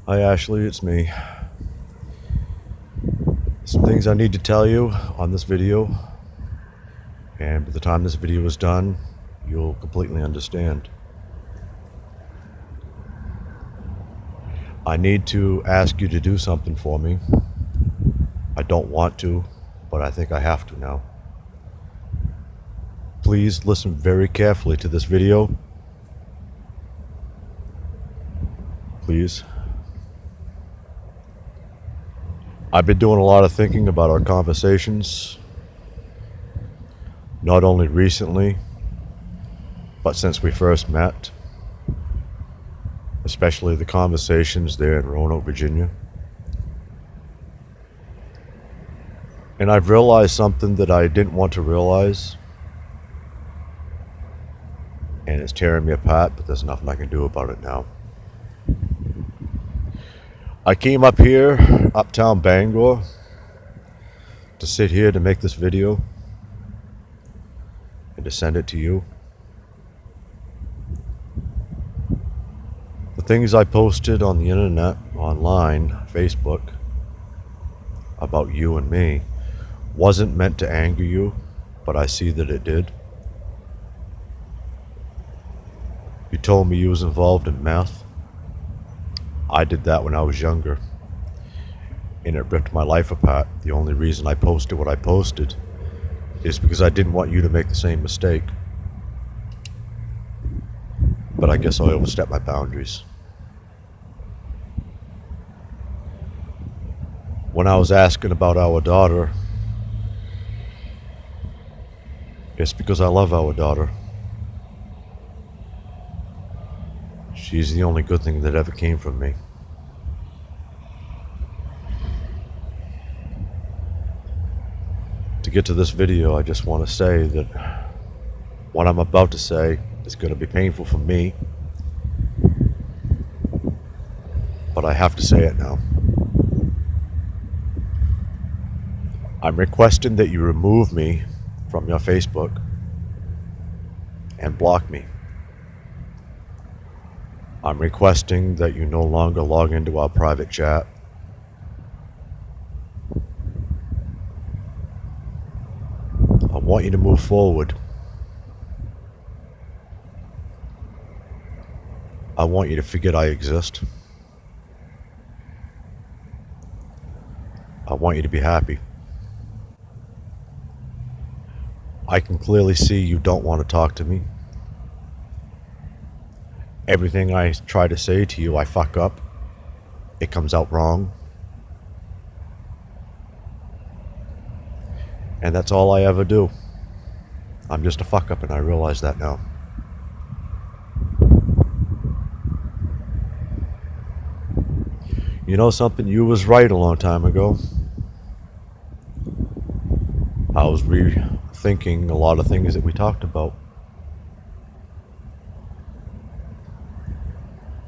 Hi Ashley, it's me. Some things I need to tell you on this video, and by the time this video is done, you'll completely understand. I need to ask you to do something for me. I don't want to, but I think I have to now. Please listen very carefully to this video. Please. I've been doing a lot of thinking about our conversations, not only recently, but since we first met, especially the conversations there in Roanoke, Virginia. And I've realized something that I didn't want to realize, and it's tearing me apart, but there's nothing I can do about it now. I came up here, uptown Bangor, to sit here to make this video and to send it to you. The things I posted on the internet, online, Facebook, about you and me, wasn't meant to anger you, but I see that it did. You told me you was involved in meth. I did that when I was younger, and it ripped my life apart. The only reason I posted what I posted is because I didn't want you to make the same mistake. But I guess I overstepped my boundaries. When I was asking about our daughter, it's because I love our daughter. She's the only good thing that ever came from me. To get to this video, I just want to say that what I'm about to say is going to be painful for me, but I have to say it now. I'm requesting that you remove me from your Facebook and block me. I'm requesting that you no longer log into our private chat. I want you to move forward. I want you to forget I exist. I want you to be happy. I can clearly see you don't want to talk to me. Everything I try to say to you, I fuck up. It comes out wrong. And that's all I ever do. I'm just a fuck up, and I realize that now. You know something? You was right a long time ago. I was rethinking a lot of things that we talked about.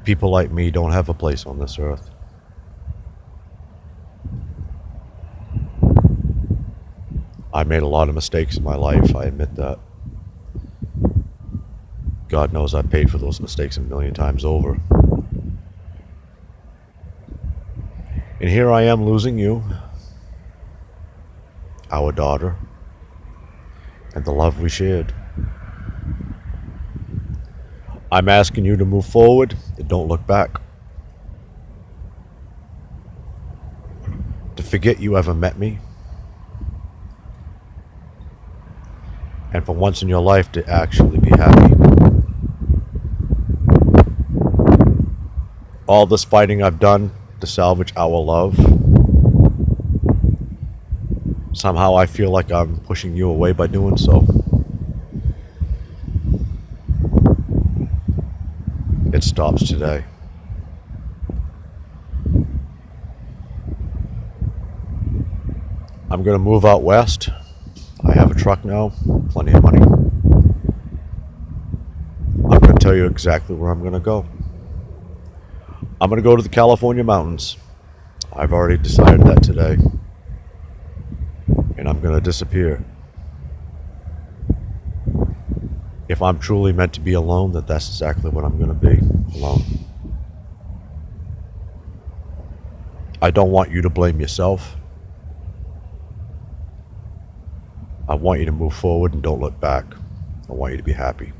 People like me don't have a place on this earth. I made a lot of mistakes in my life, I admit that. God knows I paid for those mistakes a million times over. And here I am losing you, our daughter, and the love we shared. I'm asking you to move forward and don't look back. To forget you ever met me. And for once in your life to actually be happy. All this fighting I've done to salvage our love, somehow I feel like I'm pushing you away by doing so. It stops today. I'm going to move out west. I have a truck now, plenty of money. I'm going to tell you exactly where I'm going to go. I'm going to go to the California mountains. I've already decided that today. And I'm going to disappear. If I'm truly meant to be alone, that's exactly what I'm going to be, alone. I don't want you to blame yourself. I want you to move forward and don't look back. I want you to be happy.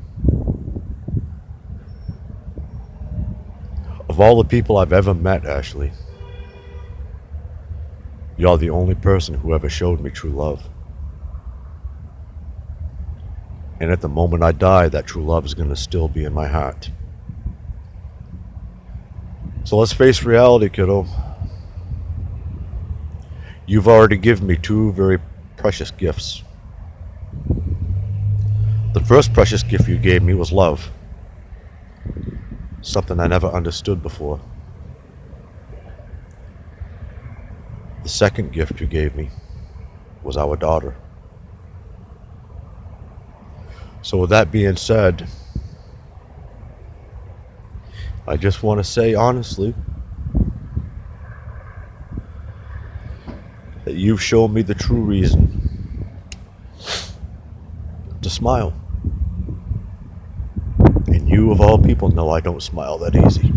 Of all the people I've ever met, Ashley, you're the only person who ever showed me true love. And at the moment I die, that true love is going to still be in my heart. So let's face reality, kiddo. You've already given me two very precious gifts. The first precious gift you gave me was love. Something I never understood before. The second gift you gave me was our daughter. So with that being said, I just want to say honestly that you've shown me the true reason to smile. And you, of all people, know I don't smile that easy.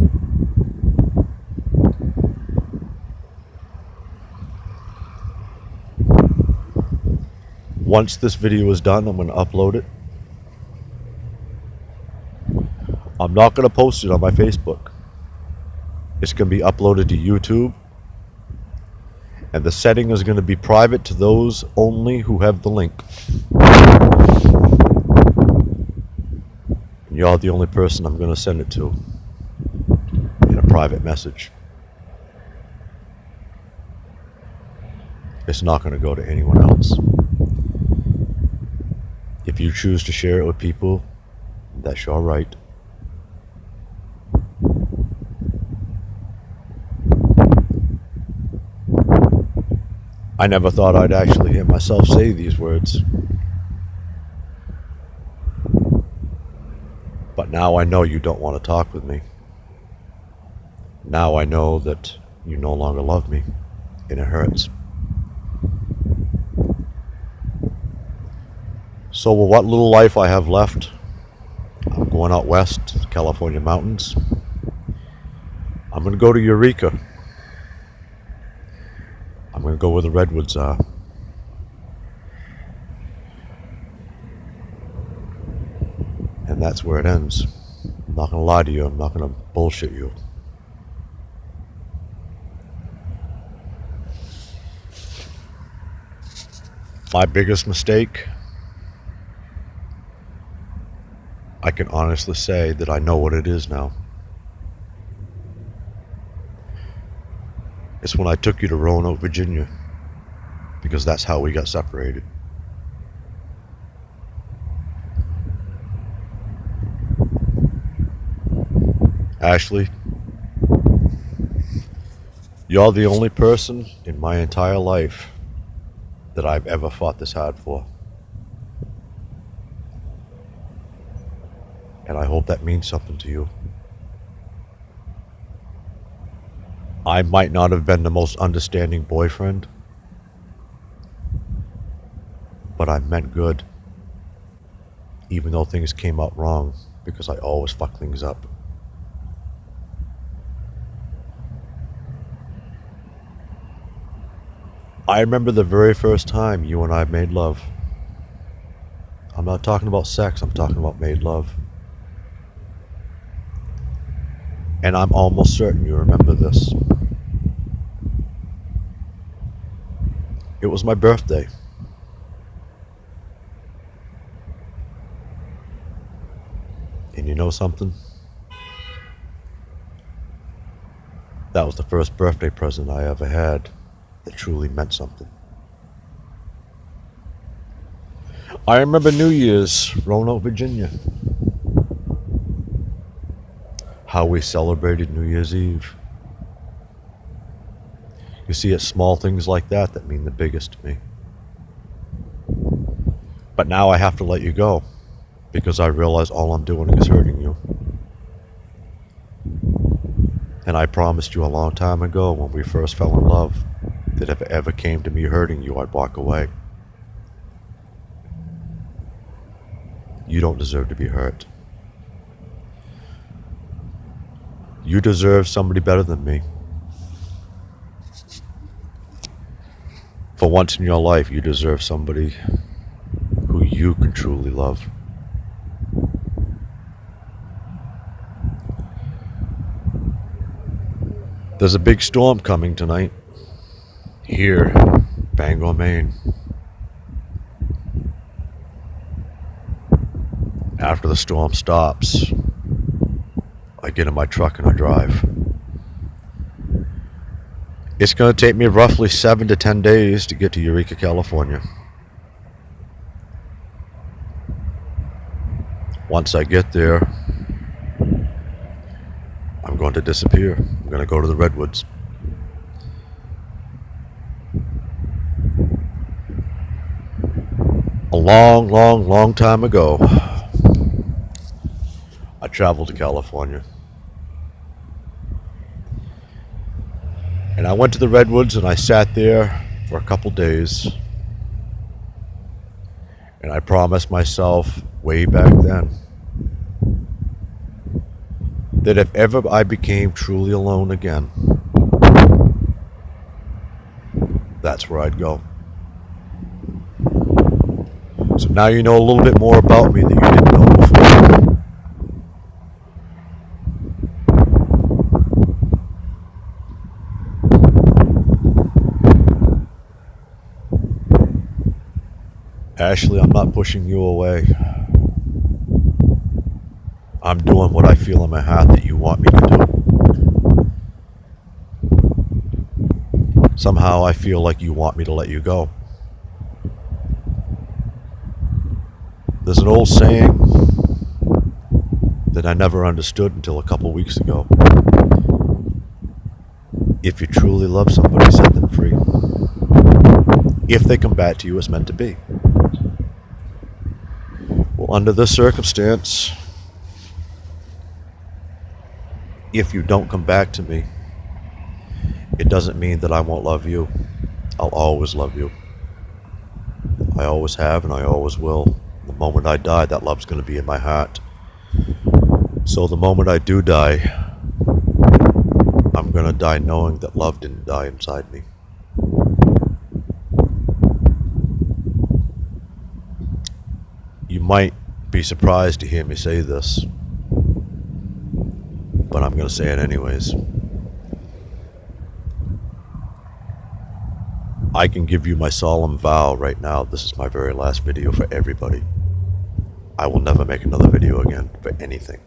Once this video is done, I'm going to upload it. I'm not going to post it on my Facebook. It's going to be uploaded to YouTube. And the setting is going to be private to those only who have the link. And you're the only person I'm going to send it to in a private message. It's not going to go to anyone else. If you choose to share it with people, that's your right. I never thought I'd actually hear myself say these words. But now I know you don't want to talk with me. Now I know that you no longer love me, and it hurts. So with what little life I have left, I'm going out west to the California mountains. I'm going to go to Eureka. I'm going to go where the redwoods are. And that's where it ends. I'm not going to lie to you. I'm not going to bullshit you. My biggest mistake, I can honestly say that I know what it is now. It's when I took you to Roanoke, Virginia, because that's how we got separated. Ashley, you're the only person in my entire life that I've ever fought this hard for. And I hope that means something to you. I might not have been the most understanding boyfriend, but I meant good, even though things came out wrong, because I always fuck things up. I remember the very first time you and I made love. I'm not talking about sex, I'm talking about made love. And I'm almost certain you remember this. It was my birthday. And you know something? That was the first birthday present I ever had that truly meant something. I remember New Year's, Roanoke, Virginia. How we celebrated New Year's Eve. You see, it's small things like that that mean the biggest to me. But now I have to let you go, because I realize all I'm doing is hurting you. And I promised you a long time ago when we first fell in love that if it ever came to me hurting you, I'd walk away. You don't deserve to be hurt. You deserve somebody better than me. For once in your life, you deserve somebody who you can truly love. There's a big storm coming tonight here, Bangor, Maine. After the storm stops, I get in my truck and I drive. It's going to take me roughly 7 to 10 days to get to Eureka, California. Once I get there, I'm going to disappear. I'm going to go to the Redwoods. A long, long, long time ago, I traveled to California. And I went to the Redwoods and I sat there for a couple days. And I promised myself way back then that if ever I became truly alone again, that's where I'd go. So now you know a little bit more about me that you didn't know before. Ashley, I'm not pushing you away. I'm doing what I feel in my heart that you want me to do. Somehow I feel like you want me to let you go. There's an old saying that I never understood until a couple weeks ago. If you truly love somebody, set them free. If they come back to you, it's meant to be. Well, under this circumstance, if you don't come back to me, it doesn't mean that I won't love you. I'll always love you. I always have and I always will. The moment I die, that love's going to be in my heart. So the moment I do die, I'm going to die knowing that love didn't die inside me. You might be surprised to hear me say this, but I'm going to say it anyways. I can give you my solemn vow right now, this is my very last video for everybody. I will never make another video again for anything.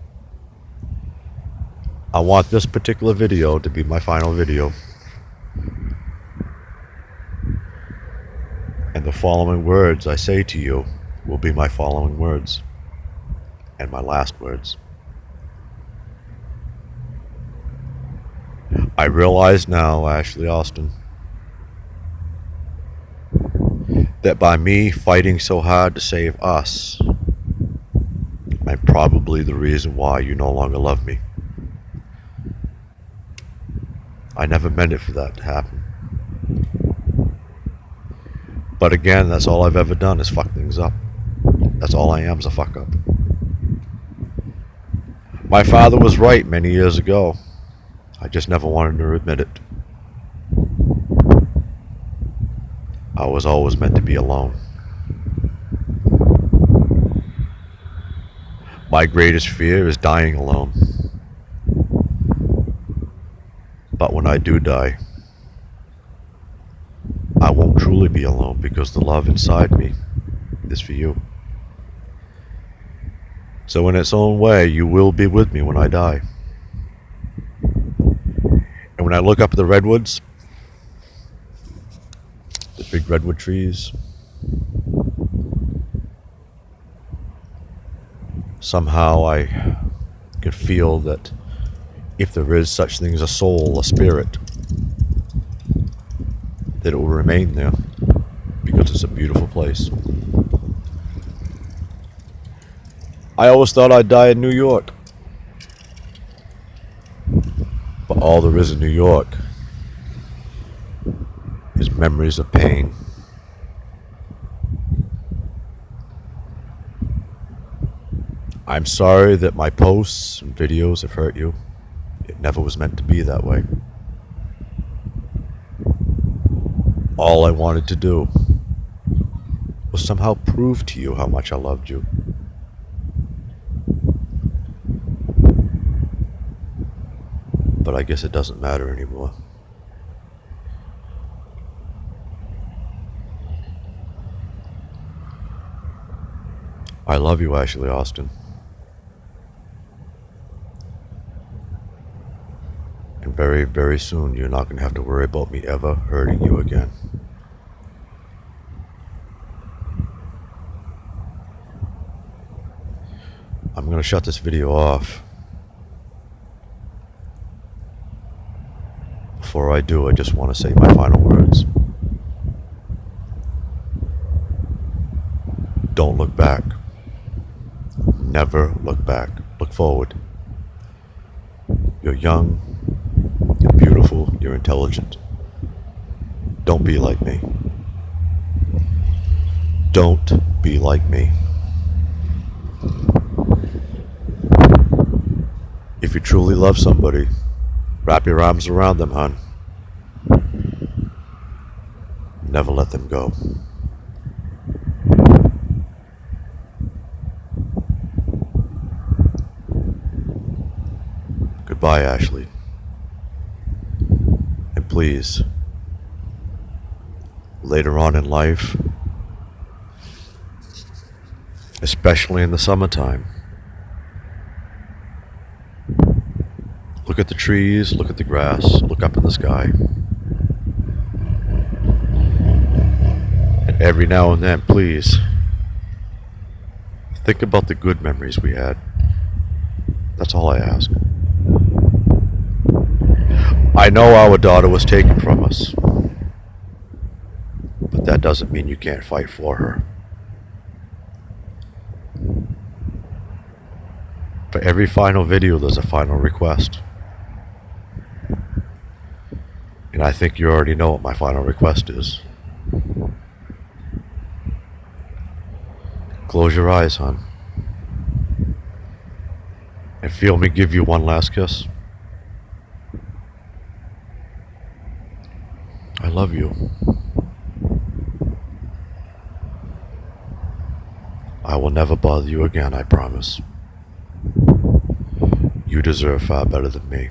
I want this particular video to be my final video. And the following words I say to you will be my following words and my last words. I realize now, Ashley Austin, that by me fighting so hard to save us, I'm probably the reason why you no longer love me. I never meant it for that to happen. But again, that's all I've ever done is fuck things up. That's all I am is a fuck up. My father was right many years ago. I just never wanted to admit it. I was always meant to be alone. My greatest fear is dying alone. But when I do die, I won't truly be alone because the love inside me is for you. So in its own way, you will be with me when I die. And when I look up at the redwoods, the big redwood trees, somehow I could feel that if there is such thing as a soul, a spirit, that it will remain there because it's a beautiful place. I always thought I'd die in New York, but all there is in New York is memories of pain. I'm sorry that my posts and videos have hurt you. It never was meant to be that way. All I wanted to do was somehow prove to you how much I loved you. But I guess it doesn't matter anymore. I love you, Ashley Austin. And very, very soon, you're not going to have to worry about me ever hurting you again. I'm going to shut this video off. Before I do, I just want to say my final words. Don't look back. Never look back. Look forward. You're young, you're beautiful, you're intelligent. Don't be like me. Don't be like me. If you truly love somebody, wrap your arms around them, hon. Never let them go. Goodbye, Ashley. And please, later on in life, especially in the summertime, look at the trees, look at the grass, look up in the sky. And every now and then, please, think about the good memories we had. That's all I ask. I know our daughter was taken from us, but that doesn't mean you can't fight for her. For every final video, there's a final request. And I think you already know what my final request is. Close your eyes, hon. And feel me give you one last kiss. I love you. I will never bother you again, I promise. You deserve far better than me.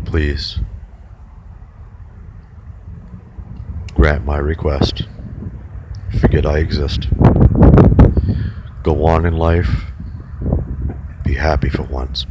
Please, grant my request. Forget I exist. Go on in life. Be happy for once.